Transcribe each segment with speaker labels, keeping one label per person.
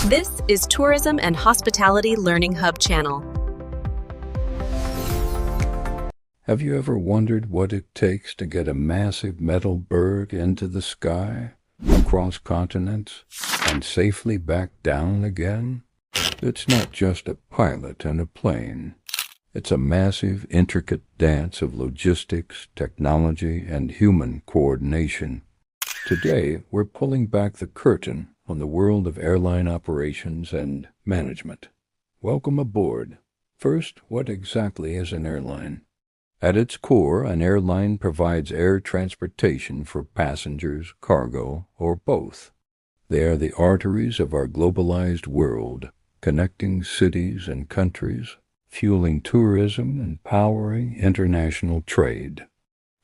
Speaker 1: This is Tourism and Hospitality Learning Hub channel.
Speaker 2: Have you ever wondered what it takes to get a massive metal berg into the sky, across continents, and safely back down again? It's not just a pilot and a plane. It's a massive, intricate dance of logistics, technology, and human coordination. Today, we're pulling back the curtain on the world of airline operations and management. Welcome aboard. First, what exactly is an airline? At its core, an airline provides air transportation for passengers, cargo, or both. They are the arteries of our globalized world, connecting cities and countries, fueling tourism and powering international trade.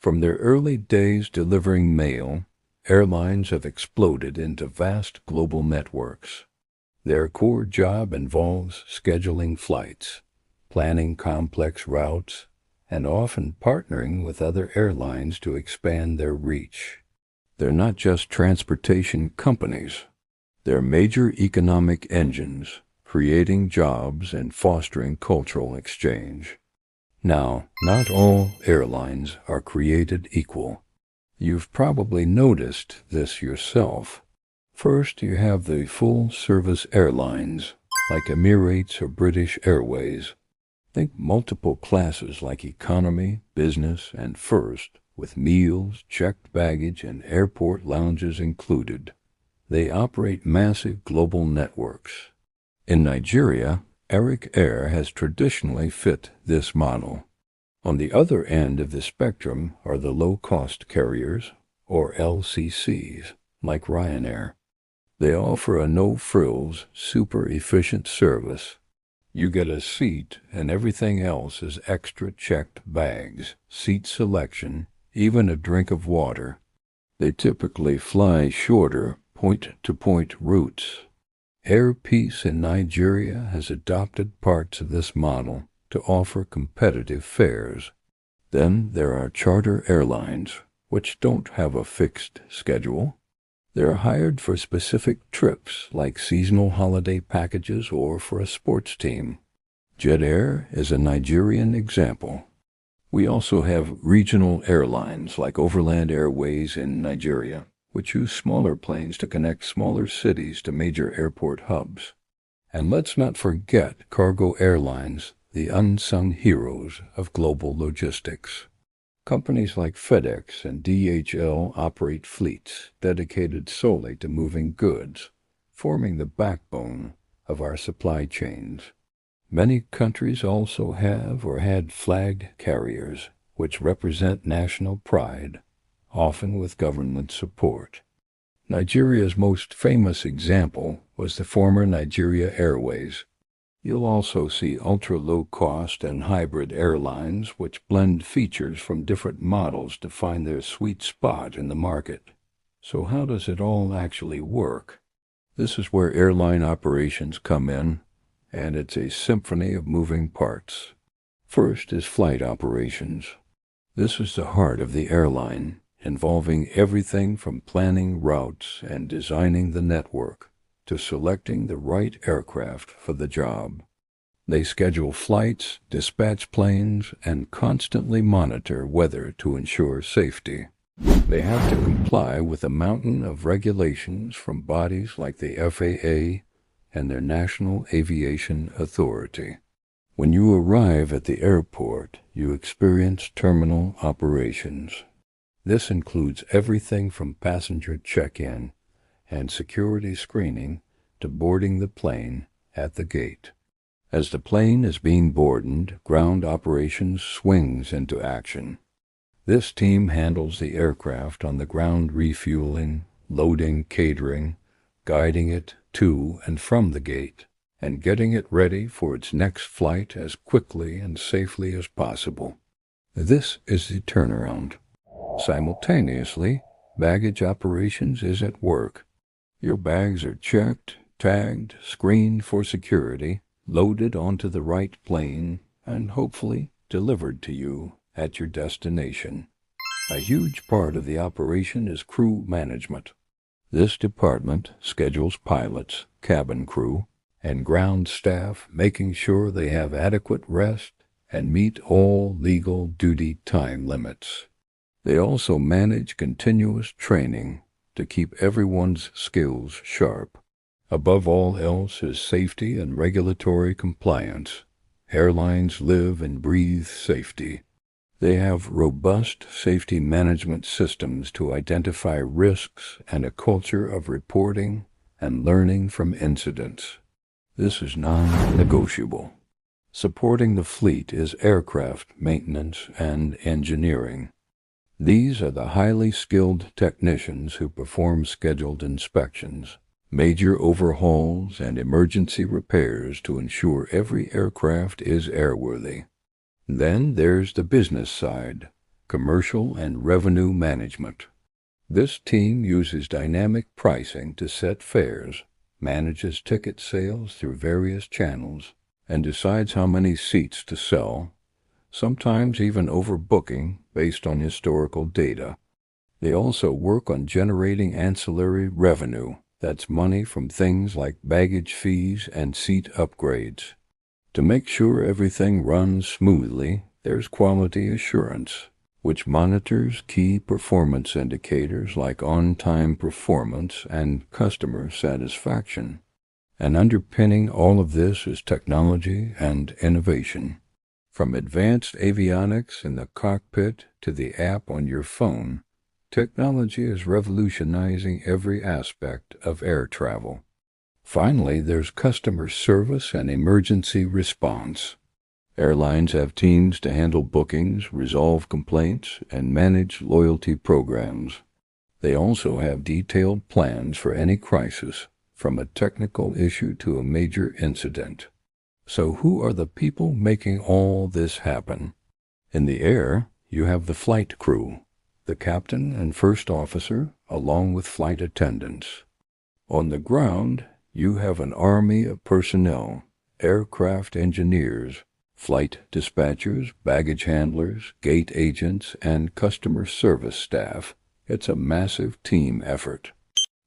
Speaker 2: From their early days delivering mail, airlines have exploded into vast global networks. Their core job involves scheduling flights, planning complex routes, and often partnering with other airlines to expand their reach. They're not just transportation companies. They're major economic engines, creating jobs and fostering cultural exchange. Now, not all airlines are created equal. You've probably noticed this yourself. First, you have the full-service airlines, like Emirates or British Airways. Think multiple classes like economy, business, and first, with meals, checked baggage, and airport lounges included. They operate massive global networks. In Nigeria, Arik Air has traditionally fit this model. On the other end of the spectrum are the low-cost carriers, or LCCs, like Ryanair. They offer a no-frills, super-efficient service. You get a seat, and everything else is extra checked bags, seat selection, even a drink of water. They typically fly shorter, point-to-point routes. Air Peace in Nigeria has adopted parts of this model to offer competitive fares. Then there are charter airlines, which don't have a fixed schedule. They're hired for specific trips, like seasonal holiday packages or for a sports team. Jet Air is a Nigerian example. We also have regional airlines like Overland Airways in Nigeria, which use smaller planes to connect smaller cities to major airport hubs. And let's not forget cargo airlines, the unsung heroes of global logistics. Companies like FedEx and DHL operate fleets dedicated solely to moving goods, forming the backbone of our supply chains. Many countries also have or had flagged carriers, which represent national pride, often with government support. Nigeria's most famous example was the former Nigeria Airways. You'll also see ultra-low-cost and hybrid airlines which blend features from different models to find their sweet spot in the market. So how does it all actually work? This is where airline operations come in, and it's a symphony of moving parts. First is flight operations. This is the heart of the airline, involving everything from planning routes and designing the network to selecting the right aircraft for the job. They schedule flights, dispatch planes, and constantly monitor weather to ensure safety. They have to comply with a mountain of regulations from bodies like the FAA and their National Aviation Authority. When you arrive at the airport, you experience terminal operations. This includes everything from passenger check-in and security screening to boarding the plane at the gate. As the plane is being boarded, ground operations swings into action. This team handles the aircraft on the ground, refueling, loading, catering, guiding it to and from the gate, and getting it ready for its next flight as quickly and safely as possible. This is the turnaround. Simultaneously, baggage operations is at work. Your bags are checked, tagged, screened for security, loaded onto the right plane, and hopefully delivered to you at your destination. A huge part of the operation is crew management. This department schedules pilots, cabin crew, and ground staff, making sure they have adequate rest and meet all legal duty time limits. They also manage continuous training to keep everyone's skills sharp. Above all else is safety and regulatory compliance. Airlines live and breathe safety. They have robust safety management systems to identify risks and a culture of reporting and learning from incidents. This is non-negotiable. Supporting the fleet is aircraft maintenance and engineering. These are the highly skilled technicians who perform scheduled inspections, major overhauls, and emergency repairs to ensure every aircraft is airworthy. Then there's the business side, commercial and revenue management. This team uses dynamic pricing to set fares, manages ticket sales through various channels, and decides how many seats to sell, sometimes even overbooking based on historical data. They also work on generating ancillary revenue. That's money from things like baggage fees and seat upgrades. To make sure everything runs smoothly, there's quality assurance, which monitors key performance indicators like on-time performance and customer satisfaction. And underpinning all of this is technology and innovation. From advanced avionics in the cockpit to the app on your phone, technology is revolutionizing every aspect of air travel. Finally, there's customer service and emergency response. Airlines have teams to handle bookings, resolve complaints, and manage loyalty programs. They also have detailed plans for any crisis, from a technical issue to a major incident. So who are the people making all this happen? In the air, you have the flight crew, the captain and first officer, along with flight attendants. On the ground, you have an army of personnel, aircraft engineers, flight dispatchers, baggage handlers, gate agents, and customer service staff. It's a massive team effort.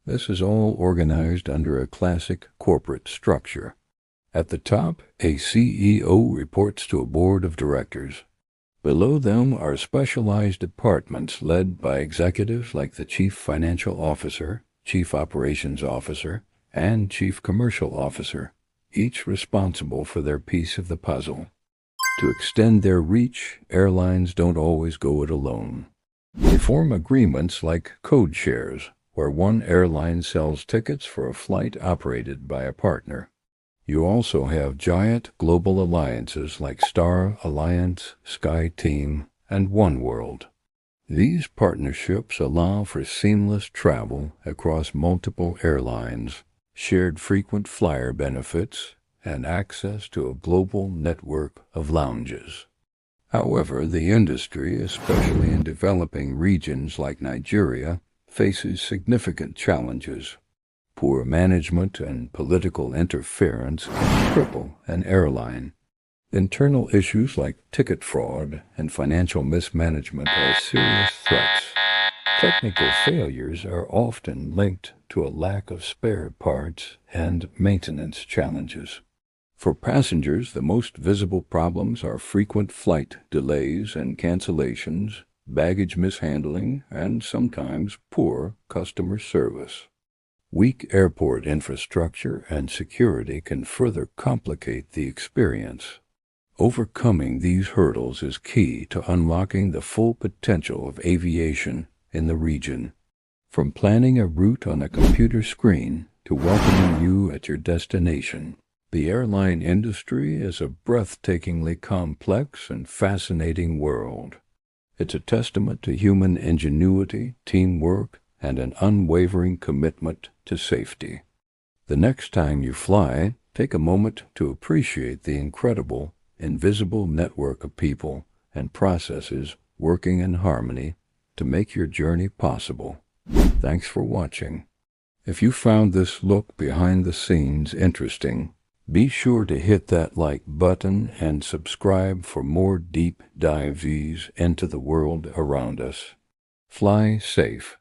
Speaker 2: This is all organized under a classic corporate structure. At the top, a CEO reports to a board of directors. Below them are specialized departments led by executives like the Chief Financial Officer, Chief Operations Officer, and Chief Commercial Officer, each responsible for their piece of the puzzle. To extend their reach, airlines don't always go it alone. They form agreements like code shares, where one airline sells tickets for a flight operated by a partner. You also have giant global alliances like Star Alliance, SkyTeam, and oneworld. These partnerships allow for seamless travel across multiple airlines, shared frequent flyer benefits, and access to a global network of lounges. However, the industry, especially in developing regions like Nigeria, faces significant challenges. Poor management and political interference can cripple an airline. Internal issues like ticket fraud and financial mismanagement are serious threats. Technical failures are often linked to a lack of spare parts and maintenance challenges. For passengers, the most visible problems are frequent flight delays and cancellations, baggage mishandling, and sometimes poor customer service. Weak airport infrastructure and security can further complicate the experience. Overcoming these hurdles is key to unlocking the full potential of aviation in the region. From planning a route on a computer screen to welcoming you at your destination, the airline industry is a breathtakingly complex and fascinating world. It's a testament to human ingenuity, teamwork, and an unwavering commitment to safety. The next time you fly, take a moment to appreciate the incredible, invisible network of people and processes working in harmony to make your journey possible. Thanks for watching. If you found this look behind the scenes interesting, be sure to hit that like button and subscribe for more deep dives into the world around us. Fly safe.